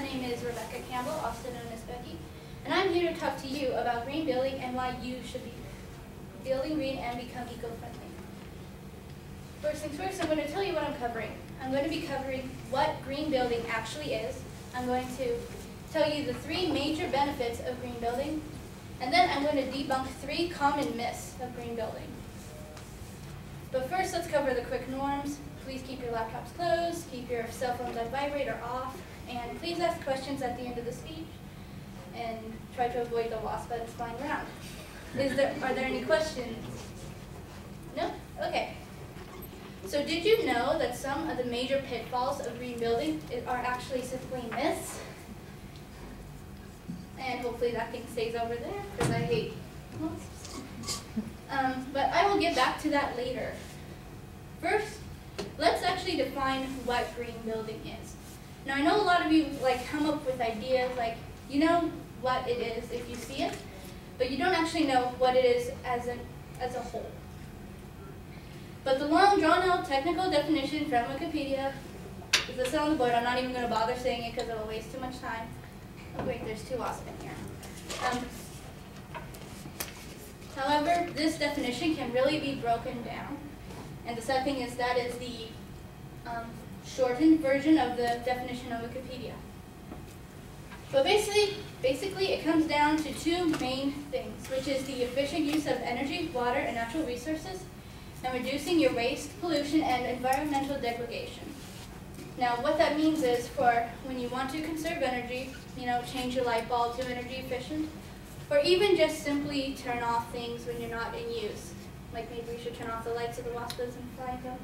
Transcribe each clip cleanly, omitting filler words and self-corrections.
name is Rebecca Campbell, also known as Becky, and I'm here to talk to you about green building and why you should be building green and become eco-friendly. First things first, I'm going to tell you what I'm covering. I'm going to be covering what green building actually is. I'm going to tell you the 3 major benefits of green building, and then I'm going to debunk 3 common myths of green building. But first, let's cover the quick norms. Please keep your laptops closed, keep your cell phones on vibrate or off, and please ask questions at the end of the speech, and try to avoid the wasp that is flying around. Are there any questions? No? Okay. So did you know that some of the major pitfalls of green building are actually simply myths? And hopefully that thing stays over there, because I hate wasps. But I will get back to that later. First, let's actually define what green building is. Now I know a lot of you come up with ideas, you know what it is if you see it, but you don't actually know what it is as a whole. But the long drawn-out technical definition from Wikipedia is listed on the board. I'm not even going to bother saying it because it will waste too much time. Oh wait, there's 2 wasps in here. However, this definition can really be broken down. And the sad thing is that is the shortened version of the definition of Wikipedia. But basically it comes down to 2 main things, which is the efficient use of energy, water, and natural resources, and reducing your waste, pollution, and environmental degradation. Now what that means is for when you want to conserve energy, change your light bulb to energy efficient, or even just simply turn off things when you're not in use. Like maybe we should turn off the lights so the wasp doesn't fly down.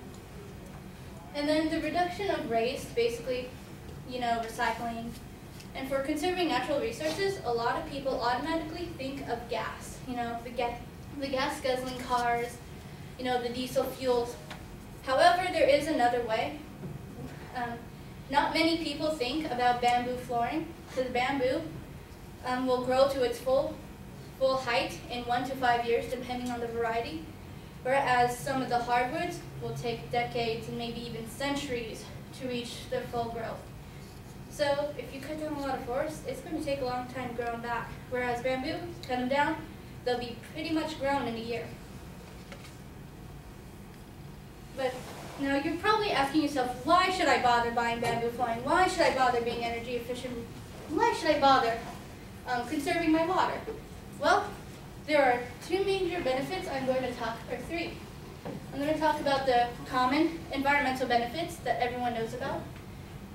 And then the reduction of waste, basically, recycling. And for conserving natural resources, a lot of people automatically think of gas. The gas guzzling cars, the diesel fuels. However, there is another way. Not many people think about bamboo flooring, because bamboo will grow to its full height in 1 to 5 years, depending on the variety, whereas some of the hardwoods will take decades and maybe even centuries to reach their full growth. So if you cut down a lot of forests, it's going to take a long time to grow them back, whereas bamboo, cut them down, they'll be pretty much grown in a year. But now you're probably asking yourself, why should I bother buying bamboo flooring? Why should I bother being energy efficient? Why should I bother conserving my water? Well, there are 2 major benefits I'm going to talk, or 3. I'm going to talk about the common environmental benefits that everyone knows about.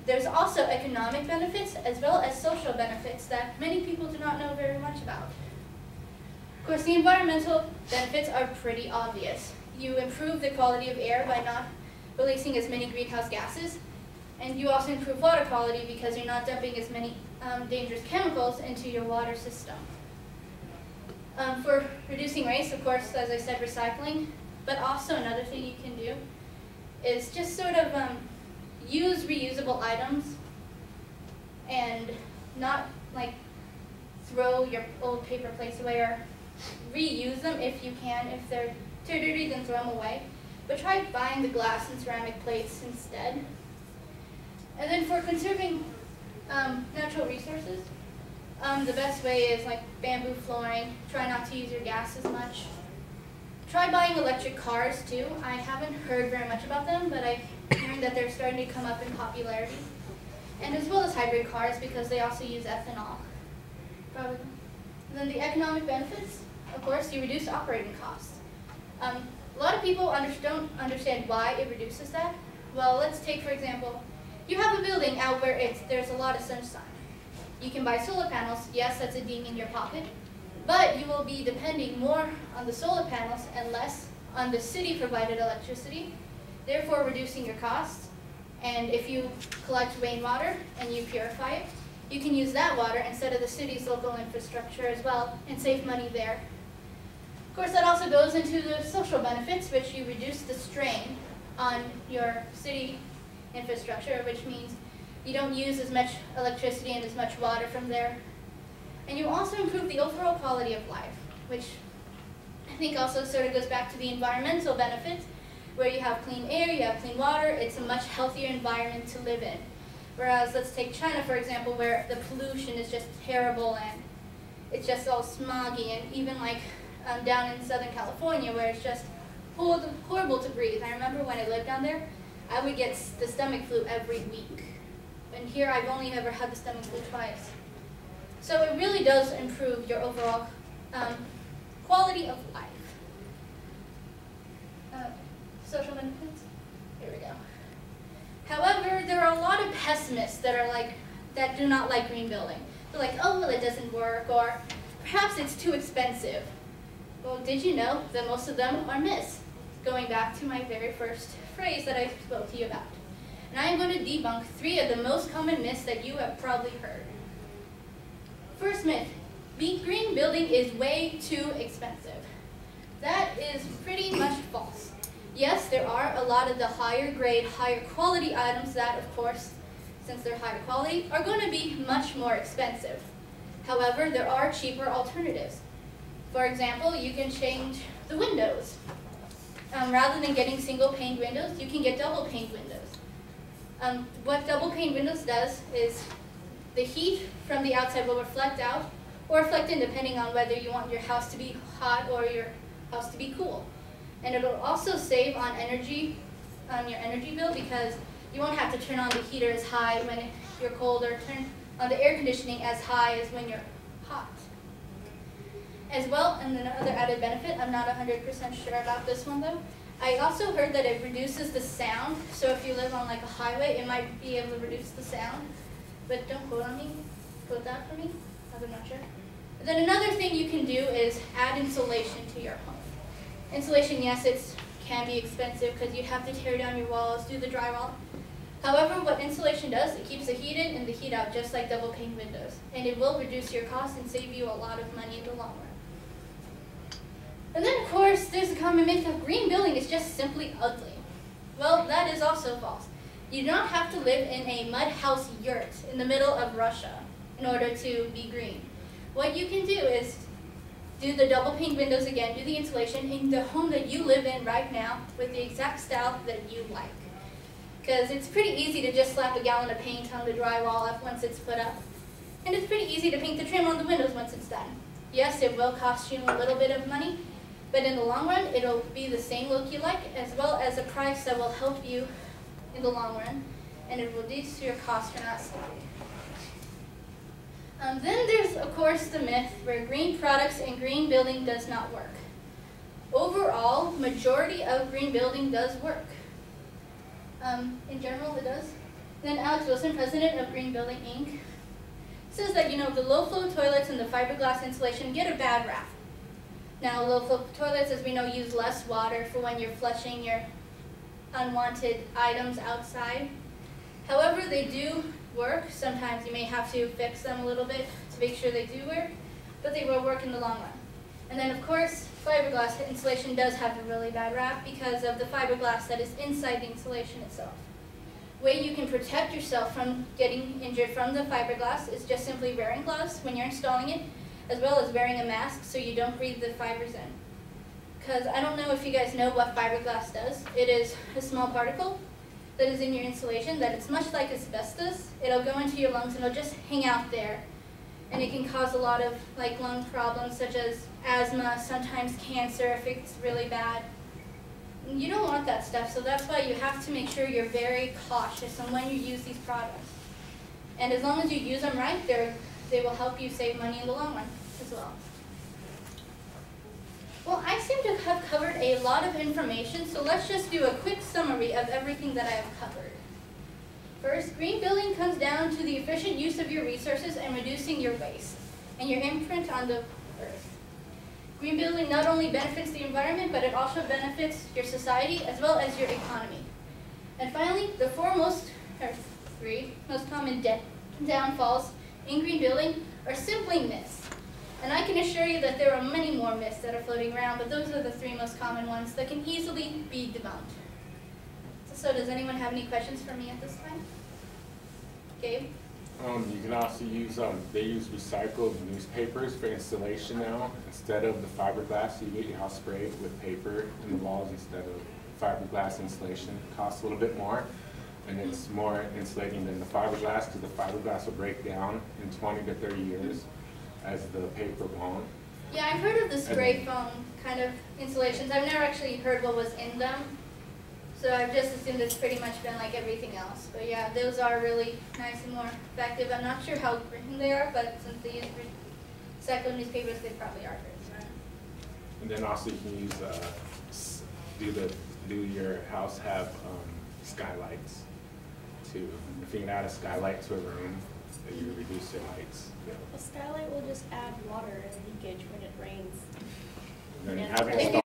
There's also economic benefits as well as social benefits that many people do not know very much about. Of course, the environmental benefits are pretty obvious. You improve the quality of air by not releasing as many greenhouse gases, and you also improve water quality because you're not dumping as many dangerous chemicals into your water system. For reducing waste, of course, as I said, recycling, but also another thing you can do is just sort of use reusable items and not throw your old paper plates away, or reuse them if you can. If they're too dirty, then throw them away. But try buying the glass and ceramic plates instead. And then for conserving natural resources, the best way is bamboo flooring. Try not to use your gas as much. Try buying electric cars too. I haven't heard very much about them, but I'm hearing that they're starting to come up in popularity. And as well as hybrid cars, because they also use ethanol. Probably. And then the economic benefits, of course, you reduce operating costs. A lot of people don't understand why it reduces that. Well, let's take, for example, you have a building out where there's a lot of sunshine. You can buy solar panels. Yes, that's a ding in your pocket. But you will be depending more on the solar panels and less on the city-provided electricity, therefore reducing your costs. And if you collect rainwater and you purify it, you can use that water instead of the city's local infrastructure as well and save money there. Of course, that also goes into the social benefits, which you reduce the strain on your city infrastructure, which means you don't use as much electricity and as much water from there. And you also improve the overall quality of life, which I think also sort of goes back to the environmental benefits, where you have clean air, you have clean water, it's a much healthier environment to live in. Whereas let's take China, for example, where the pollution is just terrible and it's just all smoggy, and even like down in Southern California where it's just horrible to breathe. I remember when I lived down there, I would get the stomach flu every week. And here I've only ever had the stomach flu twice. So it really does improve your overall quality of life. Social benefits? Here we go. However, there are a lot of pessimists that do not like green building. They're like, oh, well, it doesn't work, or perhaps it's too expensive. Well, did you know that most of them are myths? Going back to my very first phrase that I spoke to you about. And I am going to debunk 3 of the most common myths that you have probably heard. First myth, green building is way too expensive. That is pretty much false. Yes, there are a lot of the higher grade, higher quality items that, of course, since they're higher quality, are going to be much more expensive. However, there are cheaper alternatives. For example, you can change the windows. Rather than getting single pane windows, you can get double pane windows. What double pane windows does is the heat from the outside will reflect out or reflect in depending on whether you want your house to be hot or your house to be cool. And it'll also save on energy, on your energy bill, because you won't have to turn on the heater as high when you're cold or turn on the air conditioning as high as when you're hot. As well, and another added benefit, I'm not 100% sure about this one though, I also heard that it reduces the sound. So if you live on like a highway, it might be able to reduce the sound. But don't quote on me, quote that for me, I'm not sure. But then another thing you can do is add insulation to your home. Insulation, yes, it can be expensive because you have to tear down your walls, do the drywall. However, what insulation does, it keeps the heat in and the heat out, just like double pane windows. And it will reduce your costs and save you a lot of money in the long run. And then, of course, there's a common myth that green building is just simply ugly. Well, that is also false. You do not have to live in a mud house yurt in the middle of Russia in order to be green. What you can do is do the double pane windows again, do the insulation in the home that you live in right now with the exact style that you like. Because it's pretty easy to just slap a gallon of paint on the drywall up once it's put up. And it's pretty easy to paint the trim on the windows once it's done. Yes, it will cost you a little bit of money, but in the long run, it'll be the same look you like, as well as a price that will help you in the long run, and it will reduce your cost dramatically. Then there's, of course, the myth where green products and green building does not work. Overall, majority of green building does work. In general, it does. Then Alex Wilson, president of Green Building, Inc., says that, the low-flow toilets and the fiberglass insulation get a bad rap. Now, low-flow toilets, as we know, use less water for when you're flushing your unwanted items outside. However, they do work. Sometimes you may have to fix them a little bit to make sure they do work, but they will work in the long run. And then, of course, fiberglass insulation does have a really bad rap because of the fiberglass that is inside the insulation itself. The way you can protect yourself from getting injured from the fiberglass is just simply wearing gloves when you're installing it, as well as wearing a mask so you don't breathe the fibers in. Because I don't know if you guys know what fiberglass does. It is a small particle that is in your insulation that it's much like asbestos. It'll go into your lungs and it'll just hang out there. And it can cause a lot of lung problems such as asthma, sometimes cancer if it's really bad. And you don't want that stuff, so that's why you have to make sure you're very cautious on when you use these products. And as long as you use them right, they will help you save money in the long run as well. Well, I seem to have covered a lot of information, so let's just do a quick summary of everything that I have covered. First, green building comes down to the efficient use of your resources and reducing your waste and your imprint on the earth. Green building not only benefits the environment, but it also benefits your society as well as your economy. And finally, the three most common downfalls in green building are simply myths. And I can assure you that there are many more myths that are floating around, but those are the 3 most common ones that can easily be debunked. So does anyone have any questions for me at this time? Gabe? You can also use, they use recycled newspapers for installation now. Instead of the fiberglass, you get your house sprayed with paper in the walls instead of fiberglass insulation. It costs a little bit more. and it's more insulating than the fiberglass, because the fiberglass will break down in 20 to 30 years, as the paper won't. Yeah, I've heard of the spray foam kind of insulations. I've never actually heard what was in them. So I've just assumed it's pretty much been like everything else. But yeah, those are really nice and more effective. I'm not sure how green they are, but since they use recycled newspapers, they probably are green. And then also you can use, do your house have skylights too. If you can add a skylight to a room, you reduce your lights. A skylight will just add water and leakage when it rains. And then Yeah. having